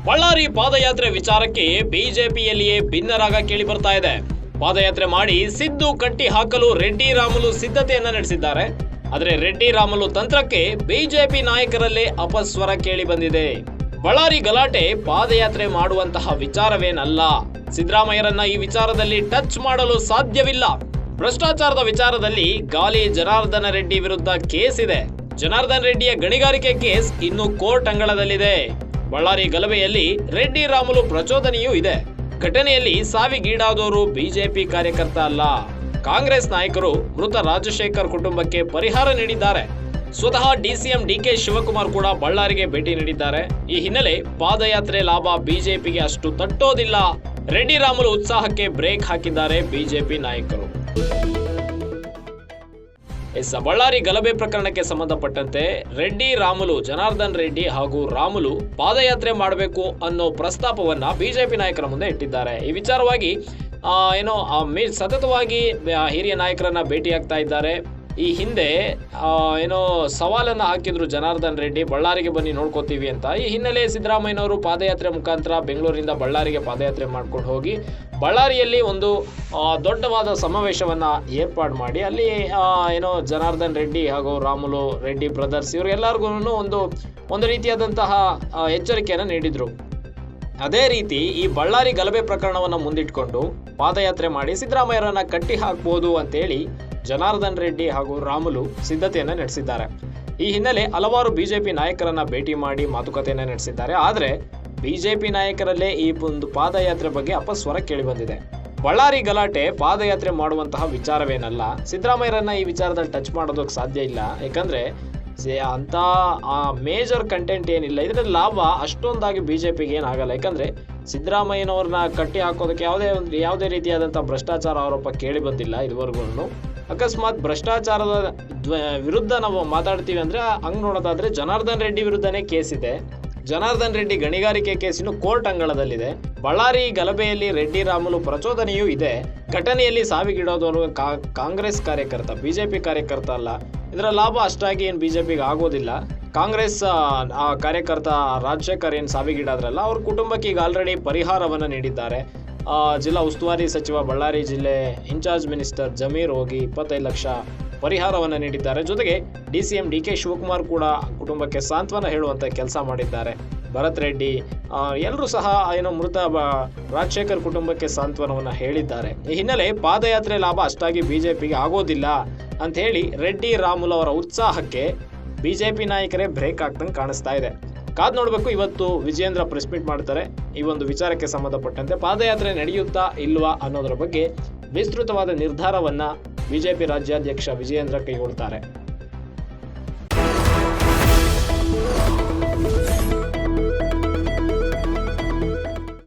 ಬಳ್ಳಾರಿ ಪಾದಯಾತ್ರೆ ವಿಚಾರಕ್ಕೆ ಬಿಜೆಪಿಯಲ್ಲಿಯೇ ಭಿನ್ನರಾಗ ಕೇಳಿ ಬರ್ತಾ ಇದೆ. ಪಾದಯಾತ್ರೆ ಮಾಡಿ ಸಿದ್ದು ಕಟ್ಟಿ ಹಾಕಲು ರೆಡ್ಡಿ ರಾಮುಲು ಸಿದ್ಧತೆಯನ್ನ ನಡೆಸಿದ್ದಾರೆ. ಆದರೆ ರೆಡ್ಡಿ ರಾಮುಲು ತಂತ್ರಕ್ಕೆ ಬಿಜೆಪಿ ನಾಯಕರಲ್ಲೇ ಅಪಸ್ವರ ಕೇಳಿ ಬಂದಿದೆ. ಬಳ್ಳಾರಿ ಗಲಾಟೆ ಪಾದಯಾತ್ರೆ ಮಾಡುವಂತಹ ವಿಚಾರವೇನಲ್ಲ. ಸಿದ್ದರಾಮಯ್ಯರನ್ನ ಈ ವಿಚಾರದಲ್ಲಿ ಟಚ್ ಮಾಡಲು ಸಾಧ್ಯವಿಲ್ಲ. ಭ್ರಷ್ಟಾಚಾರದ ವಿಚಾರದಲ್ಲಿ ಗಾಲಿ ಜನಾರ್ದನ ರೆಡ್ಡಿ ವಿರುದ್ಧ ಕೇಸ್ ಇದೆ. ಜನಾರ್ದನ್ ರೆಡ್ಡಿಯ ಗಣಿಗಾರಿಕೆ ಕೇಸ್ ಇನ್ನು ಕೋರ್ಟ್ ಅಂಗಳದಲ್ಲಿದೆ. ಬಳ್ಳಾರಿ ಗಲಭೆಯಲ್ಲಿ ರೆಡ್ಡಿ ರಾಮುಲು ಪ್ರಚೋದನೆಯೂ ಇದೆ. ಘಟನೆಯಲ್ಲಿ ಸಾವಿಗೀಡಾದವರು ಬಿಜೆಪಿ ಕಾರ್ಯಕರ್ತ ಅಲ್ಲ, ಕಾಂಗ್ರೆಸ್ ನಾಯಕರು. ಮೃತ ರಾಜಶೇಖರ್ ಕುಟುಂಬಕ್ಕೆ ಪರಿಹಾರ ನೀಡಿದ್ದಾರೆ. ಸ್ವತಃ ಡಿಸಿಎಂ ಡಿಕೆ ಶಿವಕುಮಾರ್ ಕೂಡ ಬಳ್ಳಾರಿಗೆ ಭೇಟಿ ನೀಡಿದ್ದಾರೆ. ಈ ಹಿನ್ನೆಲೆ ಪಾದಯಾತ್ರೆ ಲಾಭ ಬಿಜೆಪಿಗೆ ಅಷ್ಟು ತಟ್ಟೋದಿಲ್ಲ. ರೆಡ್ಡಿ ರಾಮುಲು ಉತ್ಸಾಹಕ್ಕೆ ಬ್ರೇಕ್ ಹಾಕಿದ್ದಾರೆ ಬಿಜೆಪಿ ನಾಯಕರು. ಬಳ್ಳಾರಿ ಗಲಭೆ ಪ್ರಕರಣಕ್ಕೆ ಸಂಬಂಧಪಟ್ಟಂತೆ ರೆಡ್ಡಿ ರಾಮುಲು, ಜನಾರ್ದನ್ ರೆಡ್ಡಿ ಹಾಗೂ ರಾಮುಲು ಪಾದಯಾತ್ರೆ ಮಾಡಬೇಕು ಅನ್ನೋ ಪ್ರಸ್ತಾಪವನ್ನ ಬಿಜೆಪಿ ನಾಯಕರ ಮುಂದೆ ಇಟ್ಟಿದ್ದಾರೆ. ಈ ವಿಚಾರವಾಗಿ ಸತತವಾಗಿ ಹಿರಿಯ ನಾಯಕರನ್ನ ಭೇಟಿಯಾಗ್ತಾ ಇದ್ದಾರೆ. ಈ ಹಿಂದೆ ಸವಾಲನ್ನ ಹಾಕಿದ್ರು ಜನಾರ್ದನ್ ರೆಡ್ಡಿ, ಬಳ್ಳಾರಿಗೆ ಬನ್ನಿ ನೋಡ್ಕೋತೀವಿ ಅಂತ. ಈ ಹಿನ್ನೆಲೆ ಸಿದ್ದರಾಮಯ್ಯನವರು ಪಾದಯಾತ್ರೆ ಮುಖಾಂತರ ಬೆಂಗಳೂರಿನಿಂದ ಬಳ್ಳಾರಿಗೆ ಪಾದಯಾತ್ರೆ ಮಾಡ್ಕೊಂಡು ಹೋಗಿ ಬಳ್ಳಾರಿಯಲ್ಲಿ ಒಂದು ದೊಡ್ಡವಾದ ಸಮಾವೇಶವನ್ನ ಏರ್ಪಾಡು ಮಾಡಿ ಅಲ್ಲಿ ಜನಾರ್ದನ್ ರೆಡ್ಡಿ ಹಾಗೂ ರಾಮುಲು ರೆಡ್ಡಿ ಬ್ರದರ್ಸ್ ಇವರೆಲ್ಲರಿಗೂ ಒಂದು ರೀತಿಯಾದಂತಹ ಎಚ್ಚರಿಕೆಯನ್ನು ನೀಡಿದ್ರು. ಅದೇ ರೀತಿ ಈ ಬಳ್ಳಾರಿ ಗಲಭೆ ಪ್ರಕರಣವನ್ನ ಮುಂದಿಟ್ಕೊಂಡು ಪಾದಯಾತ್ರೆ ಮಾಡಿ ಸಿದ್ದರಾಮಯ್ಯರನ್ನ ಕಟ್ಟಿ ಹಾಕ್ಬೋದು ಅಂತೇಳಿ ಜನಾರ್ದನ್ ರೆಡ್ಡಿ ಹಾಗೂ ರಾಮುಲು ಸಿದ್ಧತೆಯನ್ನ ನಡೆಸಿದ್ದಾರೆ. ಈ ಹಿನ್ನೆಲೆ ಹಲವಾರು ಬಿಜೆಪಿ ನಾಯಕರನ್ನ ಭೇಟಿ ಮಾಡಿ ಮಾತುಕತೆಯನ್ನ ನಡೆಸಿದ್ದಾರೆ. ಆದ್ರೆ ಬಿಜೆಪಿ ನಾಯಕರಲ್ಲೇ ಈ ಒಂದು ಪಾದಯಾತ್ರೆ ಬಗ್ಗೆ ಅಪಸ್ವರ ಕೇಳಿ ಬಂದಿದೆ. ಬಳ್ಳಾರಿ ಗಲಾಟೆ ಪಾದಯಾತ್ರೆ ಮಾಡುವಂತಹ ವಿಚಾರವೇನಲ್ಲ. ಸಿದ್ದರಾಮಯ್ಯರನ್ನ ಈ ವಿಚಾರದಲ್ಲಿ ಟಚ್ ಮಾಡೋದಕ್ಕೆ ಸಾಧ್ಯ ಇಲ್ಲ. ಯಾಕಂದ್ರೆ ಅಂತ ಮೇಜರ್ ಕಂಟೆಂಟ್ ಏನಿಲ್ಲ. ಇದರ ಲಾಭ ಅಷ್ಟೊಂದಾಗಿ ಬಿಜೆಪಿಗೆ ಏನಾಗಲ್ಲ. ಯಾಕಂದ್ರೆ ಸಿದ್ದರಾಮಯ್ಯನವ್ರನ್ನ ಕಟ್ಟಿ ಹಾಕೋದಕ್ಕೆ ಯಾವುದೇ ರೀತಿಯಾದಂತಹ ಭ್ರಷ್ಟಾಚಾರ ಆರೋಪ ಕೇಳಿ ಬಂದಿಲ್ಲ ಇದುವರೆಗೂ. ಅಕಸ್ಮಾತ್ ಭ್ರಷ್ಟಾಚಾರದ ವಿರುದ್ಧ ನಾವು ಮಾತಾಡ್ತೀವಿ ಅಂದ್ರೆ ಹಂಗ್ ನೋಡೋದಾದ್ರೆ ಜನಾರ್ದನ್ ರೆಡ್ಡಿ ವಿರುದ್ಧನೇ ಕೇಸ್ ಇದೆ. ಜನಾರ್ದನ್ ರೆಡ್ಡಿ ಗಣಿಗಾರಿಕೆ ಕೇಸಿನ ಕೋರ್ಟ್ ಅಂಗಳದಲ್ಲಿದೆ. ಬಳ್ಳಾರಿ ಗಲಭೆಯಲ್ಲಿ ರೆಡ್ಡಿ ರಾಮುಲು ಪ್ರಚೋದನೆಯೂ ಇದೆ. ಘಟನೆಯಲ್ಲಿ ಸಾವಿಗೀಡೋದವರು ಕಾಂಗ್ರೆಸ್ ಕಾರ್ಯಕರ್ತ, ಬಿಜೆಪಿ ಕಾರ್ಯಕರ್ತ ಅಲ್ಲ. ಇದರ ಲಾಭ ಅಷ್ಟಾಗಿ ಏನು ಬಿಜೆಪಿಗೆ ಆಗೋದಿಲ್ಲ. ಕಾಂಗ್ರೆಸ್ ಕಾರ್ಯಕರ್ತ ರಾಜಶೇಖರ್ ಏನು ಸಾವಿಗೀಡಾದ್ರಲ್ಲ, ಅವ್ರ ಕುಟುಂಬಕ್ಕೆ ಈಗ ಆಲ್ರೆಡಿ ಪರಿಹಾರವನ್ನು ನೀಡಿದ್ದಾರೆ. ಜಿಲ್ಲಾ ಉಸ್ತುವಾರಿ ಸಚಿವ, ಬಳ್ಳಾರಿ ಜಿಲ್ಲೆ ಇನ್ಚಾರ್ಜ್ ಮಿನಿಸ್ಟರ್ ಜಮೀರ್ ಹೋಗಿ 25 ಲಕ್ಷ ಪರಿಹಾರವನ್ನು ನೀಡಿದ್ದಾರೆ. ಜೊತೆಗೆ ಡಿಸಿಎಂ ಡಿಕೆ ಶಿವಕುಮಾರ್ ಕೂಡ ಕುಟುಂಬಕ್ಕೆ ಸಾಂತ್ವನ ಹೇಳುವಂತ ಕೆಲಸ ಮಾಡಿದ್ದಾರೆ. ಭರತ್ ರೆಡ್ಡಿ ಎಲ್ಲರೂ ಸಹ ಮೃತ ರಾಜಶೇಖರ್ ಕುಟುಂಬಕ್ಕೆ ಸಾಂತ್ವನವನ್ನ ಹೇಳಿದ್ದಾರೆ. ಈ ಹಿನ್ನೆಲೆ ಪಾದಯಾತ್ರೆ ಲಾಭ ಅಷ್ಟಾಗಿ ಬಿಜೆಪಿಗೆ ಆಗೋದಿಲ್ಲ ಅಂತ ಹೇಳಿ ರೆಡ್ಡಿ ರಾಮುಲು ಅವರ ಉತ್ಸಾಹಕ್ಕೆ ಬಿಜೆಪಿ ನಾಯಕರೇ ಬ್ರೇಕ್ ಆಗ್ತಂಗೆ ಕಾಣಿಸ್ತಾ ಇದೆ. ಕಾದ್ ನೋಡ್ಬೇಕು ಇವತ್ತು ವಿಜಯೇಂದ್ರ ಪ್ರೆಸ್ ಮೀಟ್ ಮಾಡ್ತಾರೆ. ಈ ಒಂದು ವಿಚಾರಕ್ಕೆ ಸಂಬಂಧಪಟ್ಟಂತೆ ಪಾದಯಾತ್ರೆ ನಡೆಯುತ್ತಾ ಇಲ್ವಾ ಅನ್ನೋದರ ಬಗ್ಗೆ ವಿಸ್ತೃತವಾದ ನಿರ್ಧಾರವನ್ನ ಬಿಜೆಪಿ ರಾಜ್ಯಾಧ್ಯಕ್ಷ ವಿಜಯೇಂದ್ರ ಕೈಗೊಳ್ತಾರೆ.